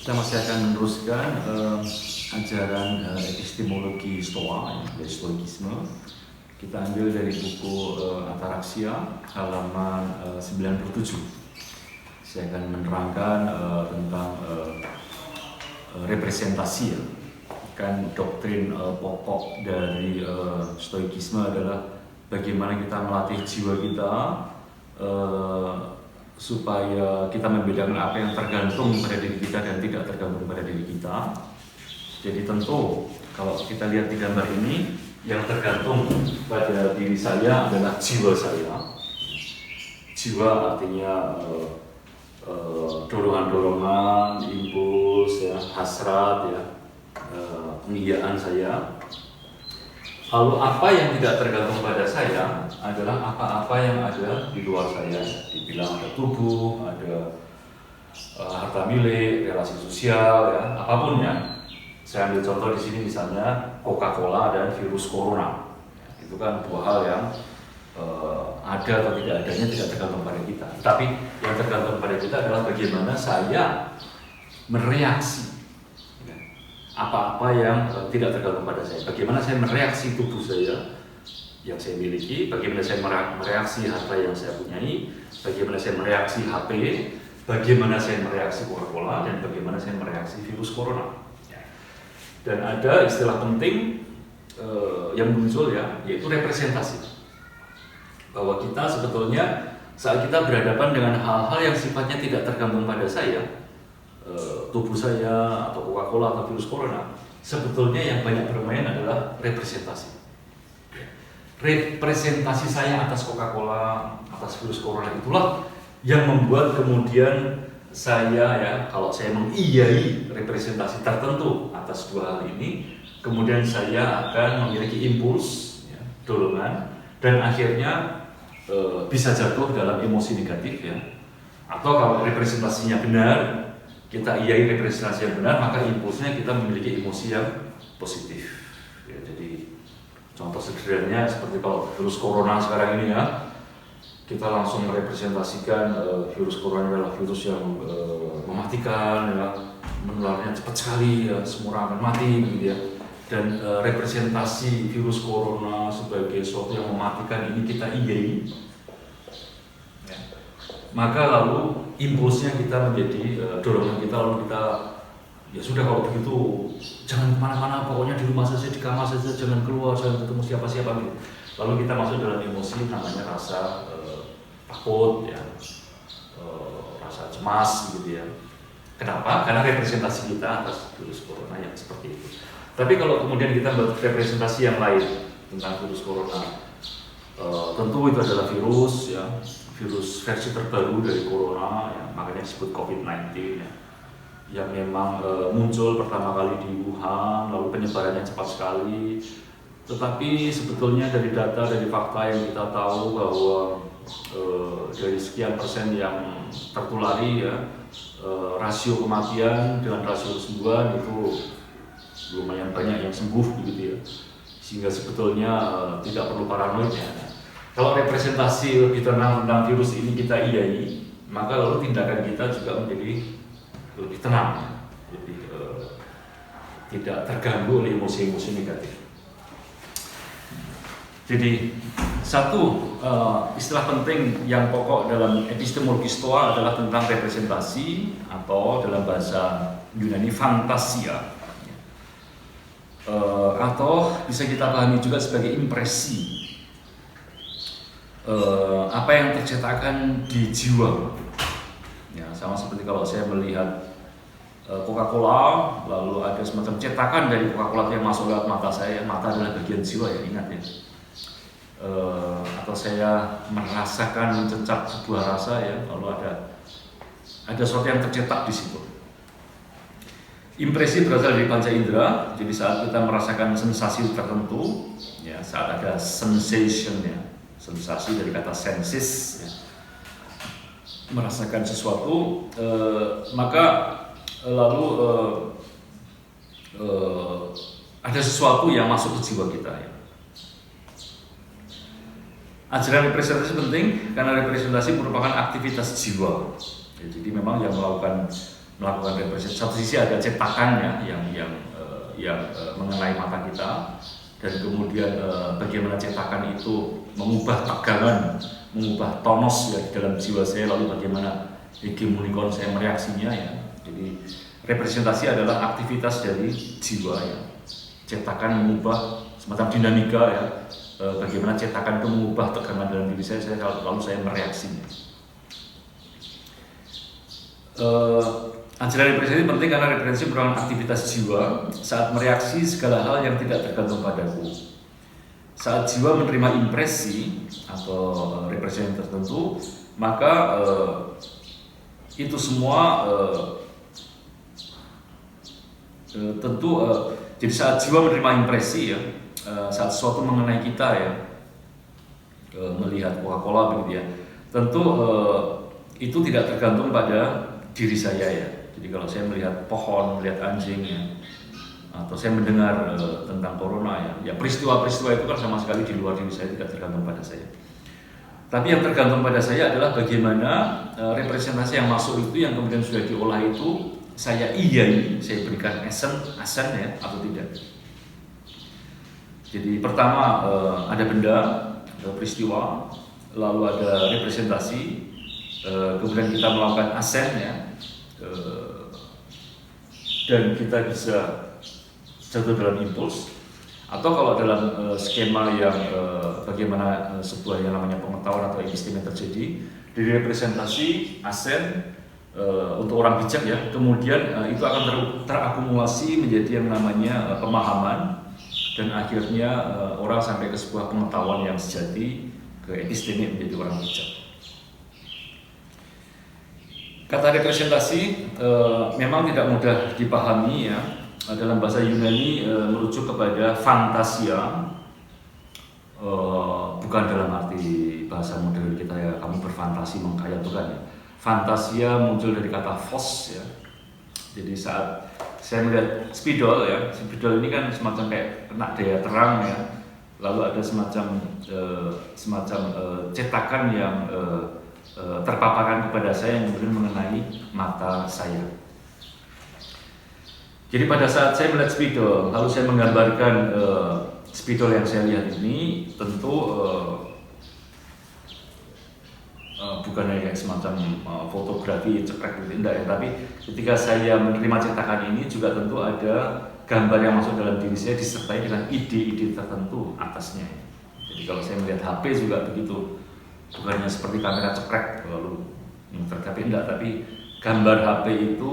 Kita masih akan meneruskan ajaran epistemologi Stoa, ya, Stoikisme. Kita ambil dari buku Ataraxia halaman 97. Saya akan menerangkan tentang representasi, ya. Kan doktrin pokok dari Stoikisme adalah bagaimana kita melatih jiwa kita supaya kita membedakan apa yang tergantung pada diri kita dan tidak tergantung pada diri kita. Jadi tentu kalau kita lihat di gambar ini, yang tergantung pada diri saya adalah jiwa saya. Jiwa artinya dorongan-dorongan, impuls, ya, hasrat, ya, pengiyakan saya. Lalu apa yang tidak tergantung pada saya adalah apa-apa yang ada di luar saya. Dibilang ada tubuh, ada harta milik, relasi sosial, ya, apapun ya. Saya ambil contoh di sini misalnya Coca-Cola dan virus corona. Itu kan dua hal yang ada atau tidak adanya tidak tergantung pada kita. Tapi yang tergantung pada kita adalah bagaimana saya mereaksi apa-apa yang tidak tergantung pada saya. Bagaimana saya mereaksi tubuh saya yang saya miliki, bagaimana saya mereaksi harta yang saya punyai, bagaimana saya mereaksi HP, bagaimana saya mereaksi Coca-Cola, dan bagaimana saya mereaksi virus corona. Dan ada istilah penting yang muncul, ya, yaitu representasi. Bahwa kita sebetulnya saat kita berhadapan dengan hal-hal yang sifatnya tidak tergantung pada saya, tubuh saya atau Coca-Cola atau virus corona, sebetulnya yang banyak bermain adalah representasi. Representasi saya atas Coca-Cola, atas virus corona itulah yang membuat kemudian saya, ya, kalau saya mengiyai representasi tertentu atas dua hal ini, kemudian saya akan memiliki impuls, ya, dorongan, dan akhirnya bisa jatuh dalam emosi negatif, ya. Atau kalau representasinya benar, kita iyai representasi yang benar, maka impulsnya kita memiliki emosi yang positif, ya. Jadi contoh sederhananya seperti kalau virus corona sekarang ini, ya, kita langsung merepresentasikan virus corona adalah virus yang mematikan, ya, menularnya cepat sekali, ya, semua akan mati, gitu, ya. Dan representasi virus corona sebagai sesuatu yang mematikan ini kita iyai, ya. Maka lalu impulsnya kita menjadi dorongan kita, lalu kita, ya sudah kalau begitu jangan kemana-mana, pokoknya di rumah saja, di kamar saja, jangan keluar, jangan ketemu siapa-siapa, gitu. Lalu kita masuk dalam emosi namanya rasa takut, ya, rasa cemas, gitu, ya. Kenapa? Karena representasi kita atas virus corona yang seperti itu. Tapi kalau kemudian kita buat representasi yang lain tentang virus corona, tentu itu adalah virus, ya, virus versi terbaru dari corona, ya, makanya disebut COVID-19, ya, yang memang muncul pertama kali di Wuhan, lalu penyebarannya cepat sekali. Tetapi sebetulnya dari data, dari fakta yang kita tahu bahwa dari sekian persen yang tertulari, ya, rasio kematian dengan rasio kesembuhan itu lumayan banyak yang sembuh, gitu, ya. Sehingga sebetulnya tidak perlu paranoid, ya. Kalau representasi lebih tenang tentang virus ini kita iyai, maka lalu tindakan kita juga menjadi lebih tenang, ya. Jadi tidak terganggu oleh emosi-emosi negatif. Jadi satu istilah penting yang pokok dalam epistemologi Stoa adalah tentang representasi, atau dalam bahasa Yunani fantasia, atau bisa kita pahami juga sebagai impresi, apa yang tercetakkan di jiwa, ya, sama seperti kalau saya melihat Coca-Cola, lalu ada semacam cetakan dari Coca-Cola yang masuk lewat mata saya. Mata adalah bagian jiwa, ya, ingat, ya. Atau saya merasakan, mencecap sebuah rasa, ya, lalu ada sesuatu yang tercetak di situ. Impresi berasal dari panca indera. Jadi saat kita merasakan sensasi tertentu, ya, saat ada sensation, ya, sensasi dari kata senses, ya, merasakan sesuatu, maka lalu ada sesuatu yang masuk ke jiwa kita, ya. Ajaran representasi penting karena representasi merupakan aktivitas jiwa. Ya, jadi memang yang melakukan melakukan representasi. Satu sisi ada cetakannya yang mengenai mata kita, dan kemudian bagaimana cetakan itu mengubah tegangan, mengubah tonos ya di dalam jiwa saya, lalu bagaimana hegemonikon saya mereaksinya ya. Jadi representasi adalah aktivitas dari jiwa ya. Cetakan mengubah semacam dinamika ya. Bagaimana cetakan itu mengubah tegangan dalam diri saya lalu saya mereaksinya. Ajaran representasi penting karena representasi merupakan aktivitas jiwa saat mereaksi segala hal yang tidak tergantung padaku. Saat jiwa menerima impresi atau representasi tertentu, maka itu semua tentu jadi saat jiwa menerima impresi ya, saat sesuatu mengenai kita ya, melihat Coca-Cola begitu ya, tentu itu tidak tergantung pada diri saya ya. Jadi kalau saya melihat pohon, melihat anjing ya, atau saya mendengar tentang corona ya peristiwa-peristiwa itu kan sama sekali di luar diri saya, tidak tergantung pada saya. Tapi yang tergantung pada saya adalah bagaimana representasi yang masuk itu, yang kemudian sudah diolah itu saya iyai, saya berikan asen ya atau tidak. Jadi pertama ada benda, ada peristiwa, lalu ada representasi, kemudian kita melakukan asen ya, dan kita bisa jatuh dalam impuls, atau kalau dalam skema yang bagaimana sebuah yang namanya pengetahuan atau episteme terjadi dari representasi asen untuk orang bijak ya, kemudian itu akan terakumulasi menjadi yang namanya pemahaman, dan akhirnya orang sampai ke sebuah pengetahuan yang sejati, ke episteme menjadi orang bijak. Kata representasi memang tidak mudah dipahami ya. Dalam bahasa Yunani merujuk kepada fantasia, bukan dalam arti bahasa modern kita ya, kamu berfantasi menghayal, bukan ya. Fantasia muncul dari kata phos ya. Jadi saat saya melihat spidol ya, spidol ini kan semacam kayak kena daya terang ya, lalu ada semacam cetakan yang terpaparkan kepada saya yang kemudian mengenai mata saya. Jadi pada saat saya melihat spidol, lalu saya menggambarkan spidol yang saya lihat ini, tentu bukan kayak semacam fotografi cekrek gitu, enggak ya. Tapi ketika saya menerima cetakan ini juga tentu ada gambar yang masuk dalam diri saya disertai dengan ide-ide tertentu atasnya. Jadi kalau saya melihat HP juga begitu. Bukannya seperti kamera cekrek lalu tapi enggak, tapi gambar HP itu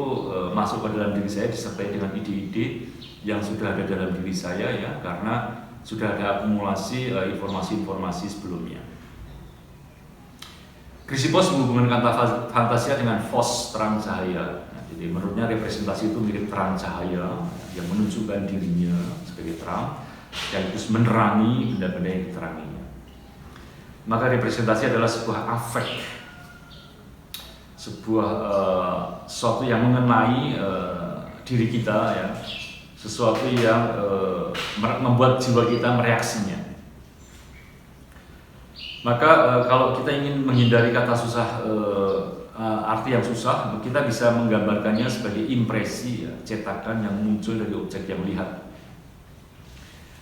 masuk ke dalam diri saya disertai dengan ide-ide yang sudah ada dalam diri saya ya, karena sudah ada akumulasi informasi-informasi sebelumnya. Chrysippos menghubungkan kata fantasia dengan phos, terang cahaya. Nah, jadi menurutnya representasi itu mirip terang cahaya yang menunjukkan dirinya sebagai terang yang terus menerangi benda-benda yang diteranginya. Maka representasi adalah sebuah afek, sebuah sesuatu yang mengenai diri kita ya, sesuatu yang membuat jiwa kita mereaksinya. Maka kalau kita ingin menghindari kata susah, arti yang susah, kita bisa menggambarkannya sebagai impresi ya, cetakan yang muncul dari objek yang melihat.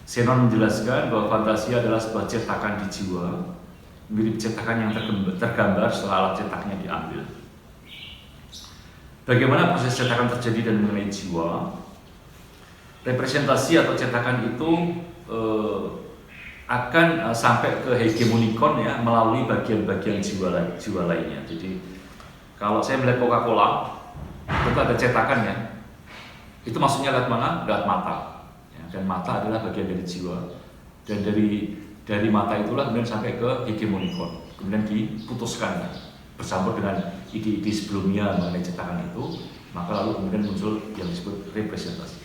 Zenon menjelaskan bahwa fantasi adalah sebuah cetakan di jiwa, mirip cetakan yang tergambar setelah alat cetaknya diambil. Bagaimana proses cetakan terjadi dan mengenai jiwa? Representasi atau cetakan itu akan sampai ke hegemonikon ya, melalui bagian-bagian jiwa lainnya. Jadi kalau saya melihat Coca-Cola, itu ada cetakan ya. Itu maksudnya lewat mana? Lewat mata. Ya, dan mata adalah bagian dari jiwa. Dan dari mata itulah kemudian sampai ke hegemonikon, kemudian diputuskan bersambut dengan ide-ide sebelumnya mengenai cetakan itu, maka lalu kemudian muncul yang disebut representasi.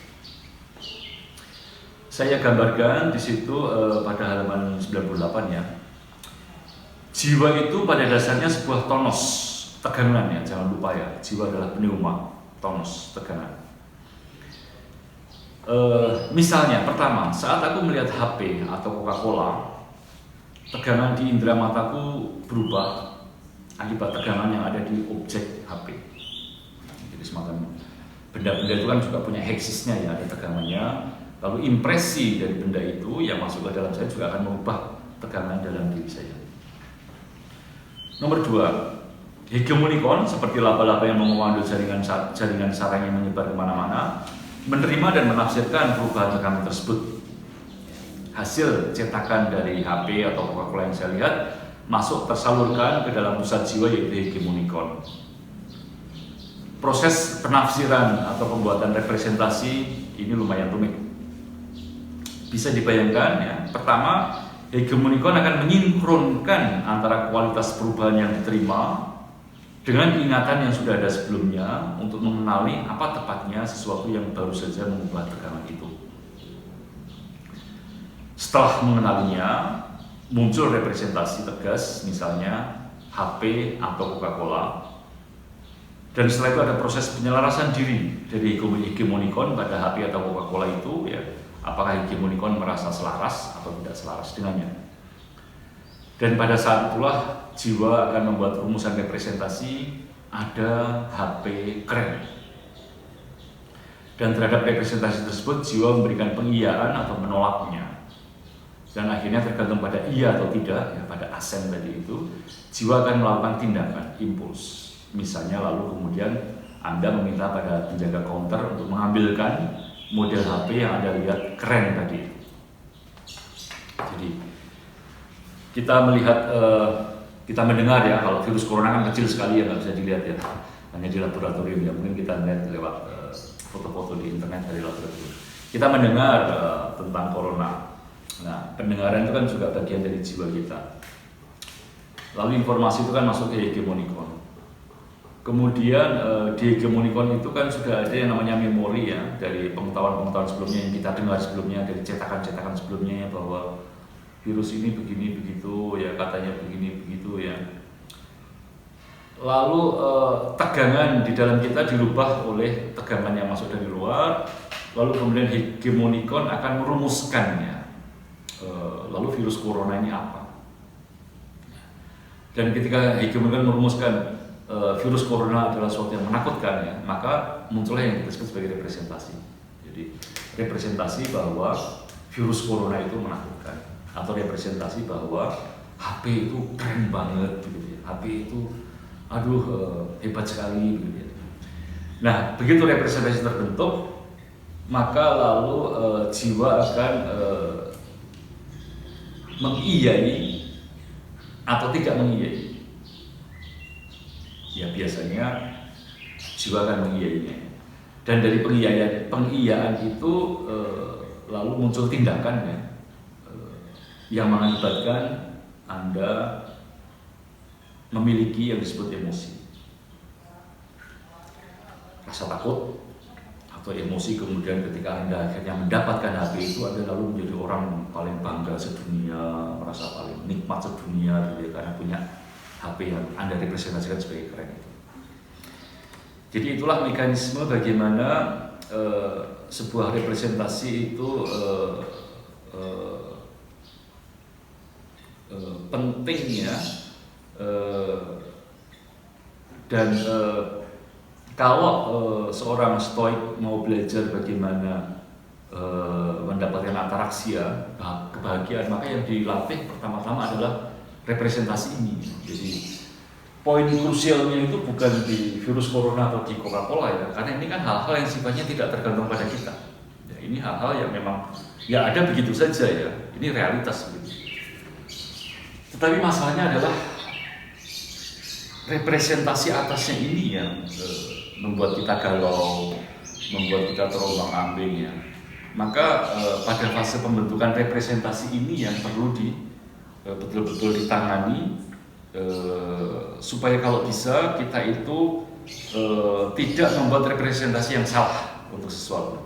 Saya gambarkan di situ pada halaman 98 ya. Jiwa itu pada dasarnya sebuah tonos, tegangan ya, jangan lupa ya. Jiwa adalah pneuma, tonos, tegangan. Misalnya pertama, saat aku melihat HP atau Coca-Cola, tegangan di indera mataku berubah akibat tegangan yang ada di objek HP. Jadi semacam benda-benda itu kan juga punya heksisnya ya, ada tegangannya. Lalu impresi dari benda itu yang masuk ke dalam saya juga akan mengubah tegangan dalam diri saya. Nomor 2, hegemonikon seperti laba-laba yang mengandung jaringan sarang yang menyebar kemana-mana, menerima dan menafsirkan perubahan tekanan tersebut. Hasil cetakan dari HP atau Coca-Cola yang saya lihat masuk tersalurkan ke dalam pusat jiwa yaitu hegemonikon. Proses penafsiran atau pembuatan representasi ini lumayan rumit. Bisa dibayangkan ya, pertama hegemonikon akan menyinkronkan antara kualitas perubahan yang diterima dengan ingatan yang sudah ada sebelumnya untuk mengenali apa tepatnya sesuatu yang baru saja mengubah tegangan itu. Setelah mengenalinya, muncul representasi tegas, misalnya HP atau Coca-Cola. Dan setelah itu ada proses penyelarasan diri dari hegemonikon pada HP atau Coca-Cola itu, ya, apakah hegemonikon merasa selaras atau tidak selaras dengannya. Dan pada saat itulah jiwa akan membuat rumusan representasi ada HP keren. Dan terhadap representasi tersebut jiwa memberikan pengiyaan atau menolaknya. Dan akhirnya tergantung pada iya atau tidak, ya, pada asen tadi itu, jiwa akan melakukan tindakan, impuls. Misalnya lalu kemudian Anda meminta pada penjaga counter untuk mengambilkan model HP yang Anda lihat keren tadi. Jadi kita melihat, kita mendengar ya, kalau virus corona kan kecil sekali ya, nggak bisa dilihat ya, hanya di laboratorium ya, mungkin kita lihat lewat foto-foto di internet dari laboratorium. Kita mendengar tentang corona. Nah, pendengaran itu kan juga bagian dari jiwa kita. Lalu informasi itu kan masuk ke hegemonikon. Kemudian di hegemonikon itu kan sudah ada yang namanya memori ya, dari pengetahuan-pengetahuan sebelumnya yang kita dengar sebelumnya, dari cetakan-cetakan sebelumnya bahwa virus ini begini begitu ya, katanya begini begitu ya. Lalu tegangan di dalam kita dirubah oleh tegangan yang masuk dari luar. Lalu kemudian hegemonikon akan merumuskannya. Lalu virus corona ini apa? Dan ketika hegemonikon merumuskan virus corona adalah sesuatu yang menakutkan ya, maka muncullah yang kita sebut sebagai representasi. Jadi representasi bahwa virus corona itu menakutkan, atau representasi bahwa HP itu keren banget gitu ya. HP itu hebat sekali gitu ya. Nah, begitu representasi terbentuk, maka lalu jiwa akan mengiyai atau tidak mengiyai. Ya biasanya jiwa akan mengiyainya. Dan dari pengiyaan itu lalu muncul tindakan ya, yang mengakibatkan Anda memiliki yang disebut emosi. Rasa takut atau emosi, kemudian ketika Anda akhirnya mendapatkan HP itu, Anda lalu menjadi orang paling bangga sedunia, merasa paling nikmat sedunia gitu ya, karena punya HP yang Anda representasikan sebagai keren itu. Jadi itulah mekanisme bagaimana sebuah representasi itu pentingnya, dan kalau seorang stoik mau belajar bagaimana mendapatkan ataraxia, kebahagiaan, maka yang dilatih pertama-tama adalah representasi ini. Jadi poin krusialnya itu bukan di virus corona atau di Coca-Cola ya, karena ini kan hal-hal yang sifatnya tidak tergantung pada kita. Ya, ini hal-hal yang memang ya ada begitu saja ya, ini realitas begitu. Tetapi masalahnya adalah representasi atasnya ini yang membuat kita galau, membuat kita terombang-ambing ya. Maka pada fase pembentukan representasi ini yang perlu betul-betul ditangani, supaya kalau bisa kita itu tidak membuat representasi yang salah untuk sesuatu.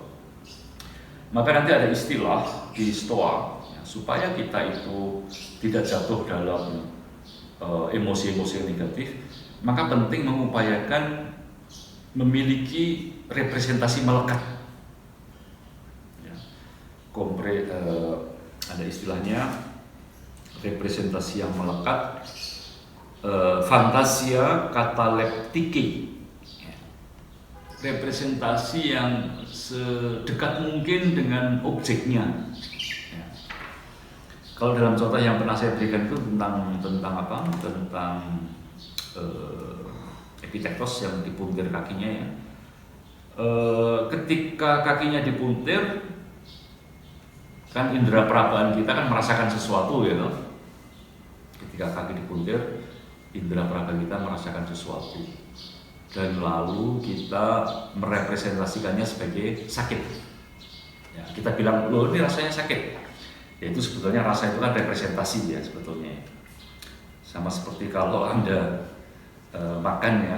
Maka nanti ada istilah di Stoa ya, supaya kita itu tidak jatuh dalam emosi-emosi yang negatif, maka penting mengupayakan memiliki representasi melekat. Ya. Ada istilahnya representasi yang melekat, fantasia kataleptiki. Ya. representasi yang sedekat mungkin dengan objeknya. Ya. Kalau dalam contoh yang pernah saya berikan itu tentang apa? Tentang Epictetus yang dipuntir kakinya ya. Ketika kakinya dipuntir, kan indera perabaan kita kan merasakan sesuatu ya, ketika kaki dipuntir, indera peraba kita merasakan sesuatu, dan lalu kita merepresentasikannya sebagai sakit. Ya, kita bilang, loh ini rasanya sakit. Ya itu sebetulnya rasa itu kan representasi ya sebetulnya. Sama seperti kalau Anda makan ya,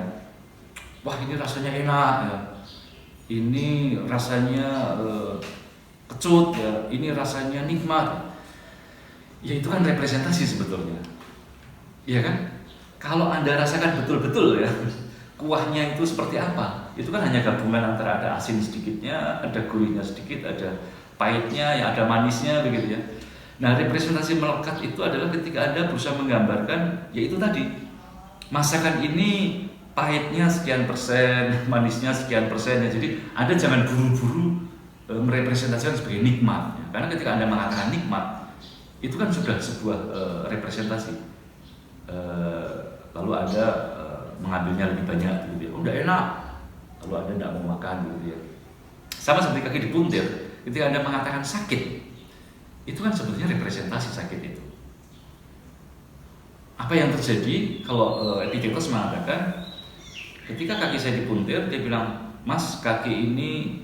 wah ini rasanya enak ya, ini rasanya kecut ya, ini rasanya nikmat. Ya itu kan representasi sebetulnya. Iya kan? Kalau Anda rasakan betul-betul ya, kuahnya itu seperti apa? Itu kan hanya gabungan antara ada asin sedikitnya, ada gurihnya sedikit, ada pahitnya, ya ada manisnya begitu ya. Nah, representasi melekat itu adalah ketika Anda berusaha menggambarkan, yaitu tadi, masakan ini pahitnya sekian persen, manisnya sekian persen ya. Jadi Anda jangan buru-buru merepresentasikan sebagai nikmat ya. Karena ketika Anda mengatakan nikmat, itu kan sudah sebuah representasi. Lalu Anda mengambilnya lebih banyak gitu ya. Udah enak, lalu Anda tidak mau makan gitu ya. Sama seperti kaki dipuntir, ketika Anda mengatakan sakit, itu kan sebetulnya representasi sakit itu. Apa yang terjadi kalau Epictetus mengatakan, ketika kaki saya dipuntir, dia bilang, Mas, kaki ini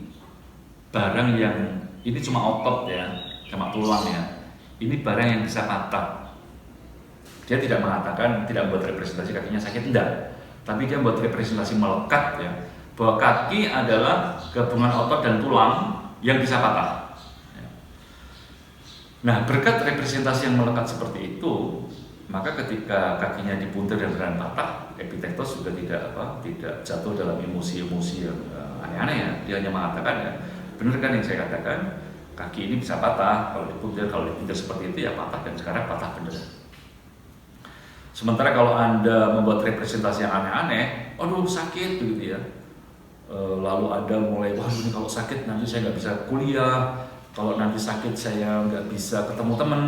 barang yang, ini cuma otot ya, cuma tulang ya, ini barang yang bisa patah. Dia tidak mengatakan, tidak buat representasi kakinya sakit, enggak. Tapi dia buat representasi melekat ya, bahwa kaki adalah gabungan otot dan tulang yang bisa patah. Nah, berkat representasi yang melekat seperti itu, maka ketika kakinya dipuntir dan beneran patah, Epictetus juga tidak jatuh dalam emosi-emosi yang aneh-aneh ya. Dia hanya mengatakan ya, benar kan yang saya katakan, kaki ini bisa patah kalau dipuntir seperti itu ya patah, dan sekarang patah benar. Sementara kalau Anda membuat representasi yang aneh-aneh, aduh sakit begitu ya, lalu Anda mulai, wah ini kalau sakit nanti saya nggak bisa kuliah, kalau nanti sakit saya nggak bisa ketemu teman,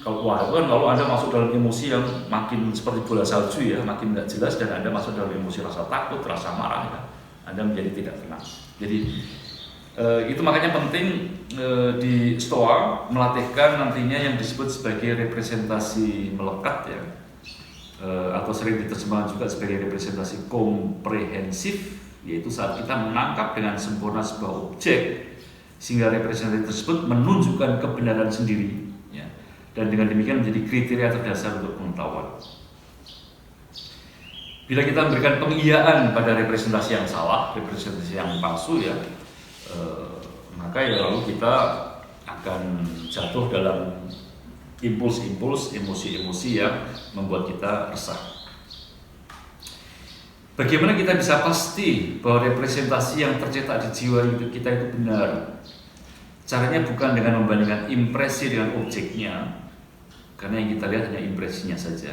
kalau wah itu kan lalu Anda masuk dalam emosi yang makin seperti bola salju ya, makin nggak jelas, dan Anda masuk dalam emosi rasa takut, rasa marah ya, Anda menjadi tidak tenang. Jadi itu makanya penting di Stoa melatihkan nantinya yang disebut sebagai representasi melekat ya, atau sering diterjemahkan juga sebagai representasi komprehensif, yaitu saat kita menangkap dengan sempurna sebuah objek sehingga representasi tersebut menunjukkan kebenaran sendiri ya, dan dengan demikian menjadi kriteria terdasar untuk pengetahuan. Bila kita memberikan pengiyaan pada representasi yang salah, representasi yang palsu ya, maka ya lalu kita akan jatuh dalam impuls-impuls, emosi-emosi yang membuat kita resah. Bagaimana kita bisa pasti bahwa representasi yang tercetak di jiwa kita itu benar? Caranya bukan dengan membandingkan impresi dengan objeknya, karena yang kita lihat hanya impresinya saja.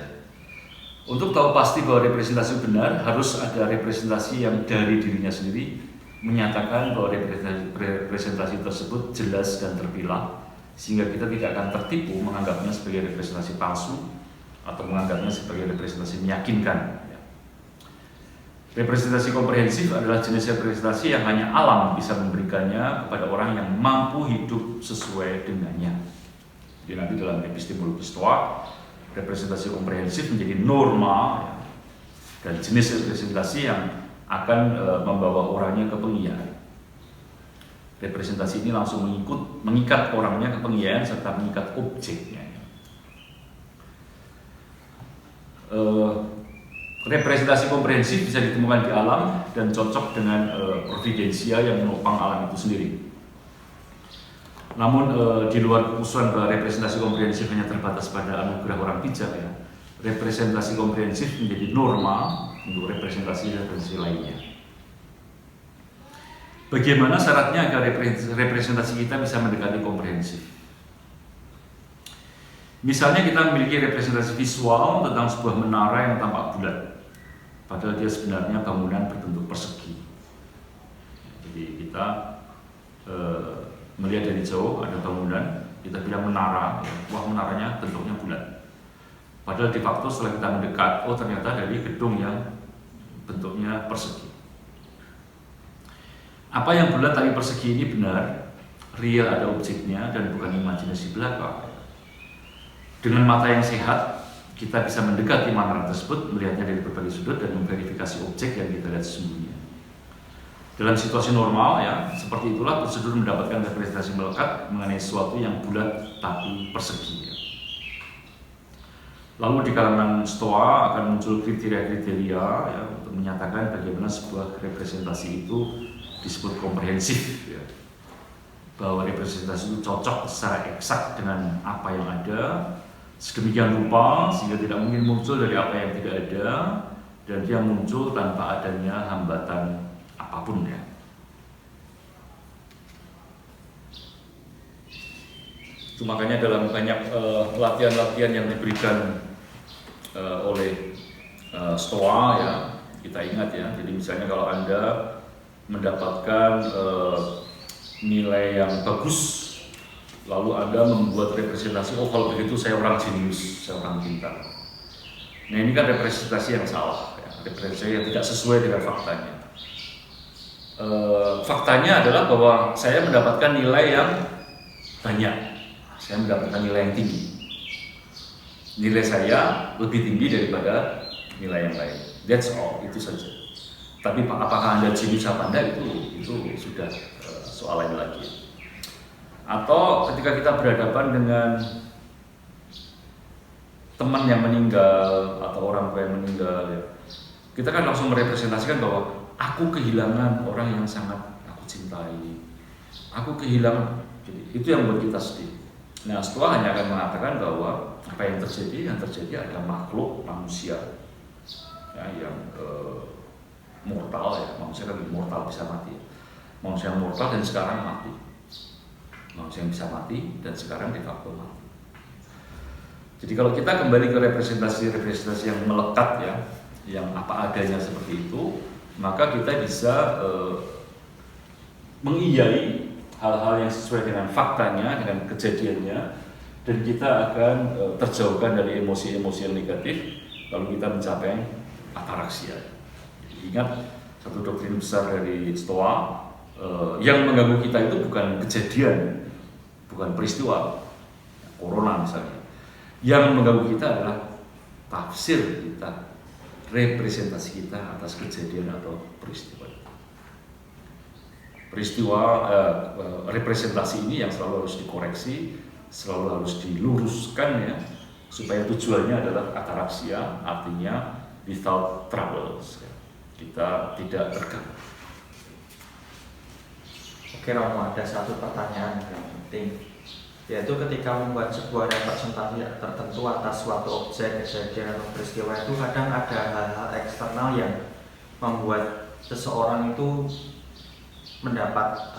Untuk tahu pasti bahwa representasi benar, harus ada representasi yang dari dirinya sendiri menyatakan bahwa representasi tersebut jelas dan terpilah, sehingga kita tidak akan tertipu menganggapnya sebagai representasi palsu atau menganggapnya sebagai representasi meyakinkan. Representasi komprehensif adalah jenis representasi yang hanya alam bisa memberikannya kepada orang yang mampu hidup sesuai dengannya. Jadi nanti dalam epistemologi Stoa, representasi komprehensif menjadi norma dan jenis representasi yang akan membawa orangnya ke pengiyaan. Representasi ini langsung mengikat orangnya ke pengiyaan serta mengikat objeknya. Representasi komprehensif bisa ditemukan di alam dan cocok dengan providensia yang menopang alam itu sendiri. Namun di luar kekhususan bahwa representasi komprehensif hanya terbatas pada anugerah orang bijak ya, representasi komprehensif menjadi norma untuk representasi lainnya. Bagaimana syaratnya agar representasi kita bisa mendekati komprehensif? Misalnya kita memiliki representasi visual tentang sebuah menara yang tampak bulat, padahal dia sebenarnya bangunan berbentuk persegi. Jadi kita melihat dari jauh ada bangunan, kita bilang menara, ya. Wah menaranya bentuknya bulat. Padahal de facto setelah kita mendekat, oh ternyata dari gedung yang bentuknya persegi. Apa yang bulat tapi persegi ini benar, real ada objeknya dan bukan imajinasi belaka. Dengan mata yang sehat, kita bisa mendekati menara tersebut, melihatnya dari berbagai sudut dan memverifikasi objek yang kita lihat sesungguhnya. Dalam situasi normal ya, seperti itulah prosedur mendapatkan representasi melekat mengenai sesuatu yang bulat tapi persegi. Ya. Lalu di kalangan Stoa akan muncul kriteria-kriteria ya, untuk menyatakan bagaimana sebuah representasi itu disebut komprehensif. Ya. Bahwa representasi itu cocok secara eksak dengan apa yang ada, sedemikian rupa sehingga tidak mungkin muncul dari apa yang tidak ada, dan dia muncul tanpa adanya hambatan apapun ya. Itu makanya dalam banyak latihan-latihan yang diberikan oleh Stoa ya, kita ingat ya. Jadi misalnya kalau Anda mendapatkan nilai yang bagus, lalu Anda membuat representasi, oh kalau begitu saya orang jenius, saya orang pintar. Nah ini kan representasi yang salah, ya. Representasi yang tidak sesuai dengan faktanya. Faktanya adalah bahwa saya mendapatkan nilai yang banyak, saya mendapatkan nilai yang tinggi. Nilai saya lebih tinggi daripada nilai yang lain. That's all, itu saja. Tapi apakah Anda jenius apa enggak itu sudah soal lain lagi. Atau ketika kita berhadapan dengan teman yang meninggal atau orang tua yang meninggal, ya, kita kan langsung merepresentasikan bahwa aku kehilangan orang yang sangat aku cintai. Aku kehilangan, jadi itu yang membuat kita sedih. Nah, Stoa hanya akan mengatakan bahwa apa yang terjadi ada makhluk manusia ya, yang mortal ya, manusia kan mortal bisa mati. Manusia yang mortal dan sekarang mati. Manusia yang bisa mati dan sekarang de facto mati. Jadi kalau kita kembali ke representasi yang melekat ya, yang apa adanya seperti itu, maka kita bisa mengiyai hal-hal yang sesuai dengan faktanya, dengan kejadiannya, dan kita akan terjauhkan dari emosi-emosi yang negatif, lalu kita mencapai ataraksia. Ingat satu doktrin besar dari Stoa, yang mengganggu kita itu bukan kejadian, bukan peristiwa, corona misalnya. Yang mengganggu kita adalah tafsir kita, representasi kita atas kejadian atau peristiwa. Representasi ini yang selalu harus dikoreksi, selalu harus diluruskan ya, supaya tujuannya adalah ataraksia, artinya without troubles. Kita tidak terganggu. Oke Romo, ada satu pertanyaan yang penting, yaitu ketika membuat sebuah representasi tertentu atas suatu objek, kejadian atau peristiwa itu kadang ada hal-hal eksternal yang membuat seseorang itu mendapat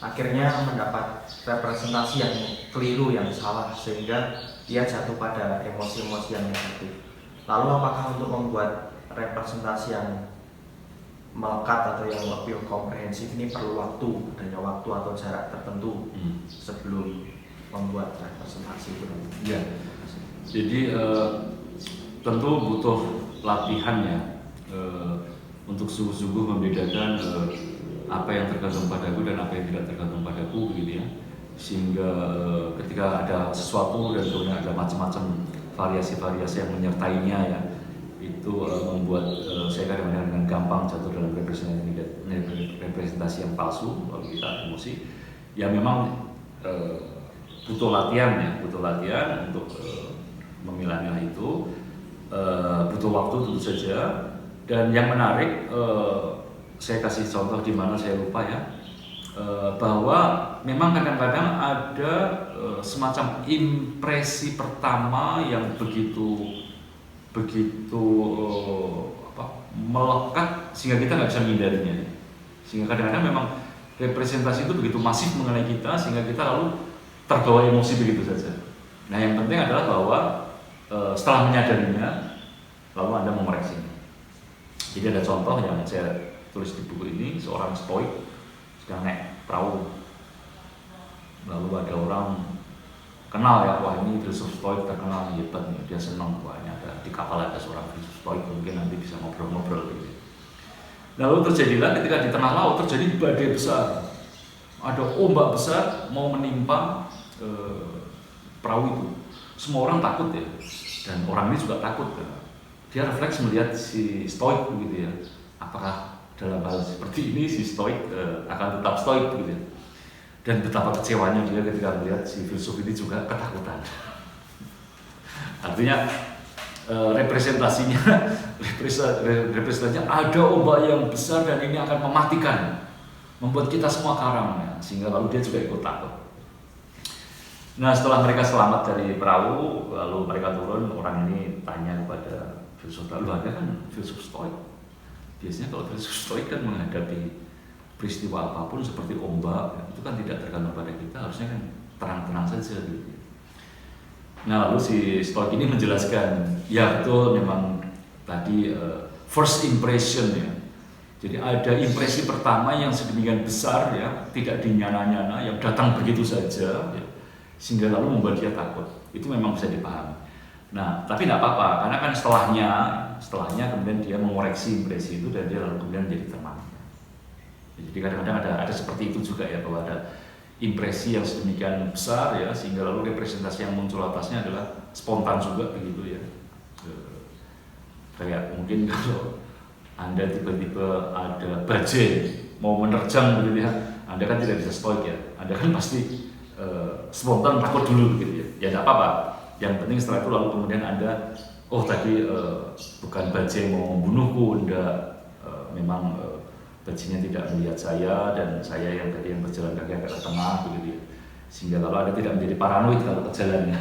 akhirnya mendapat representasi yang keliru, yang salah, sehingga dia jatuh pada emosi-emosi yang negatif. Lalu apakah untuk membuat representasi yang melekat atau yang lebih komprehensif ini perlu waktu, adanya waktu atau jarak tertentu sebelum membuat representasi itu? Ya, jadi tentu butuh latihan ya, untuk sungguh-sungguh membedakan apa yang tergantung padaku dan apa yang tidak tergantung padaku, begitu ya. Sehingga ketika ada sesuatu dan kemudian ada macam-macam variasi-variasi yang menyertainya ya, itu membuat saya kadang-kadang dengan gampang jatuh dalam representasi yang palsu, lalu kita emosi. Ya memang butuh latihan untuk memilah-milah itu, butuh waktu tentu saja. Dan yang menarik, saya kasih contoh di mana saya lupa ya, bahwa memang kadang-kadang ada semacam impresi pertama yang begitu melekat sehingga kita nggak bisa menghindarinya. Sehingga kadang-kadang memang representasi itu begitu masif mengenai kita sehingga kita lalu terbawa emosi begitu saja. Nah yang penting adalah bahwa setelah menyadarinya lalu Anda memoreksinya. Jadi ada contoh yang saya tulis di buku ini, seorang stoik sedang naik perahu. Lalu ada orang kenal ya, wah ini filsuf stoik terkenal, hebat nih, dia senang buahnya ada di kapal ada seorang filsuf stoik, mungkin nanti bisa ngobrol-ngobrol gitu. Lalu terjadilah ketika di tengah laut terjadi badai besar, ada ombak besar mau menimpa perahu itu. Semua orang takut ya, dan orang ini juga takut ya. Dia refleks melihat si stoik begitu ya, apakah dalam hal seperti ini si stoik akan tetap stoik begitu ya. Dan betapa kecewanya dia ketika melihat si filsuf ini juga ketakutan. Artinya representasinya ada ombak yang besar dan ini akan mematikan, membuat kita semua karam ya. Sehingga lalu dia juga ikut takut. Nah setelah mereka selamat dari perahu, lalu mereka turun, orang ini tanya kepada filsuf, lalu ada kan filsuf stoik. Biasanya kalau filsuf stoik kan menghadapi peristiwa apapun seperti ombak, ya, itu kan tidak tergantung pada kita, harusnya kan tenang-tenang saja gitu. Nah lalu si stoik ini menjelaskan, ya betul memang tadi first impression ya. Jadi ada impresi pertama yang sedemikian besar ya, tidak dinyana-nyana, yang datang begitu saja ya, sehingga lalu membuat dia takut. Itu memang bisa dipahami. Nah, tapi tidak apa-apa, karena kan setelahnya kemudian dia mengoreksi impresi itu dan dia lalu kemudian menjadi tenang. Jadi kadang-kadang ada seperti itu juga ya, bahwa ada impresi yang sedemikian besar ya, sehingga lalu representasi yang muncul atasnya adalah spontan juga begitu ya. Kayak mungkin kalau Anda tiba-tiba ada bajai mau menerjang begitu ya, Anda kan tidak bisa stoik ya, Anda kan pasti spontan takut dulu begitu ya. Ya tidak apa-apa. Yang penting setelah itu lalu kemudian Anda, oh tadi bukan bajai mau membunuhku, enggak, memang bajainya tidak melihat saya dan saya yang tadi yang berjalan kaki agak ke tengah begitu ya. Sehingga lalu Anda tidak menjadi paranoid kalau ke jalannya.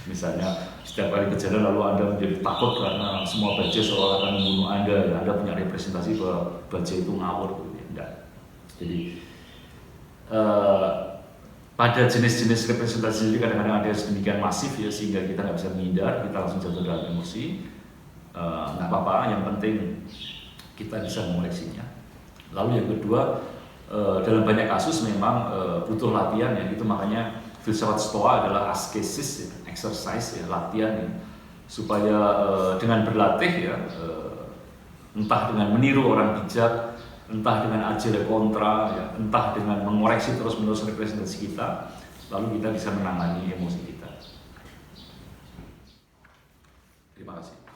Misalnya setiap kali ke jalan lalu Anda menjadi takut karena semua bajai seolah akan membunuh Anda ya. Anda punya representasi bahwa bajai itu ngawur begitu ya. Enggak. Jadi pada jenis-jenis representasi ini kadang-kadang ada sedemikian masif ya, sehingga kita nggak bisa menghindar, kita langsung jatuh dalam emosi. Nggak apa-apa, yang penting kita bisa mengoreksinya. Lalu yang kedua, dalam banyak kasus memang butuh latihan ya, itu makanya filsafat Stoa adalah askesis ya, exercise ya, latihan ya, supaya dengan berlatih ya, entah dengan meniru orang bijak, entah dengan agile kontra, ya, entah dengan mengoreksi terus-menerus representasi kita, lalu kita bisa menangani emosi kita. Terima kasih.